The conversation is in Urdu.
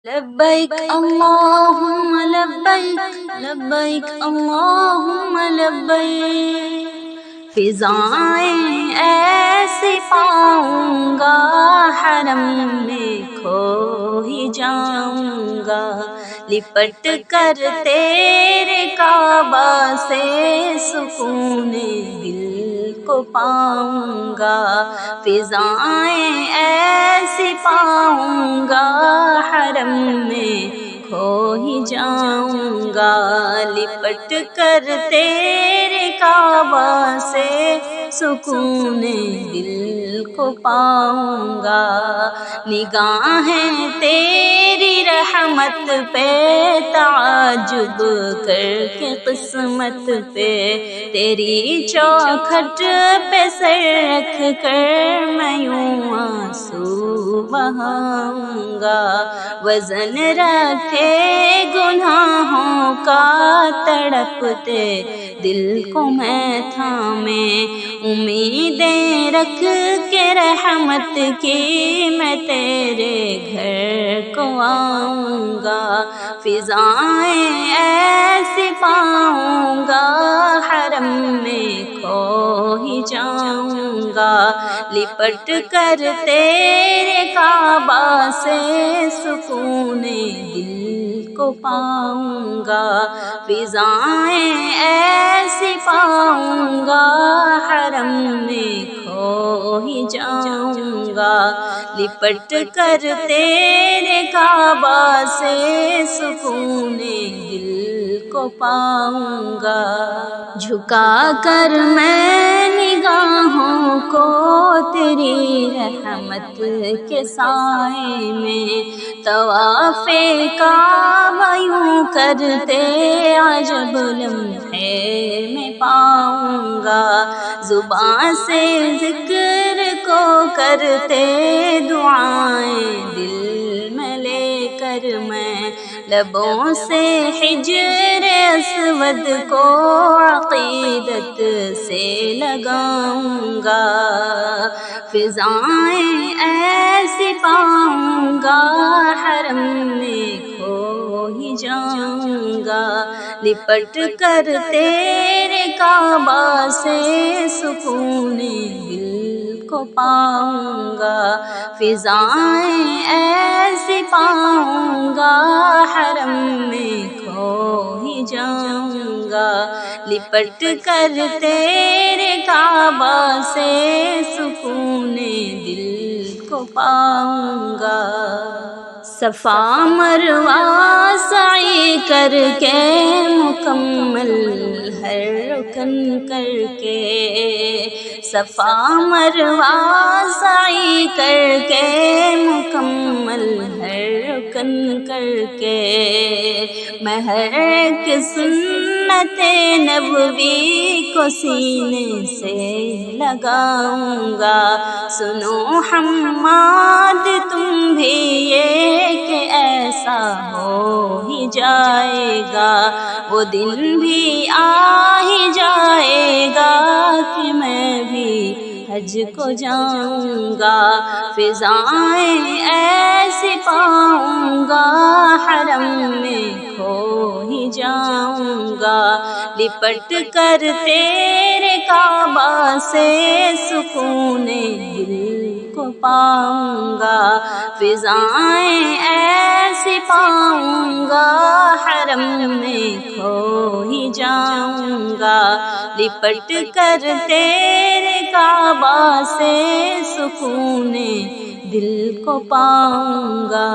لبیک اللہم لبیک لبیک اللہم لبیک، فضائیں ایسی پاؤں گا حرم میں کھو ہی جاؤں گا، لپٹ کر تیرے کعبہ سے سکون دل کو پاؤں گا، فضائیں ایسی پاؤں گا حرم میں کھو ہی جاؤں گا، لپٹ کر تیرے کعبہ سے سکون دل کو پاؤں گا، نگاہیں تیری رحمت پہ تعجب کر کے قسمت پہ، تیری چوکھٹ پہ سر رکھ کر میں یوں آنسو بہاؤں گا، وزن رکھے گناہوں کا تڑپتے دل کو میں تھامے، امیدیں رکھ کے رحمت کی میں تیرے گھر کو آؤں گا، فضائیں ایسی پاؤں گا حرم میں کھو ہی جاؤں گا، لپٹ کر تیرے کعبہ سے سکون دل کو پاؤں گا، فضائیں ایسی پاؤں گا حرم میں کھو ہی جاؤں گا، لپٹ کر تیرے کعبہ سے سکون دل کو پاؤں گا، جھکا کر میں نگاہوں کو تیری رحمت کے سائے میں، طواف کعبہ یوں کرتے عجب لمحے میں پاؤں گا، زبان سے ذکر کو کرتے دعائیں دل میں لے کر میں، لبوں سے حجر اسود کو عقیدت سے لگاؤں گا، فضائیں ایسی پاؤں گا حرم میں کھو ہی جاؤں گا، لپٹ کر تیرے کعبہ سے سکون دل کو پاؤں گا، فضائیں ایسی پاؤں گا حرم میں کھو ہی جاؤں گا، لپٹ کر تیرے کعبہ سے سکون دل کو پاؤں گا، صفا مروہ سعی کر کے مکمل ہر رکن کر کے، صفا مروہ سعی کر کے مکمل ہر رکن کر کے، میں ہر ایک سنت نبوی کو سینے سے لگاؤں گا، سنو حماد تم بھی یہ کہ ایسا ہو ہی جائے گا، وہ دن بھی آ ہی جائے گا کہ میں بھی حج کو جاؤں گا، فضائیں ایسی پاؤں گا حرم میں کھو ہی جاؤں گا، لپٹ کر تیرے کعبہ سے سکون دل کو پاؤں گا، فضائیں ایسی پاؤں گا حرم میں کھو ہی جاؤں گا، لپٹ کر تیرے کعبہ سے سکون دل کو پاؤں گا۔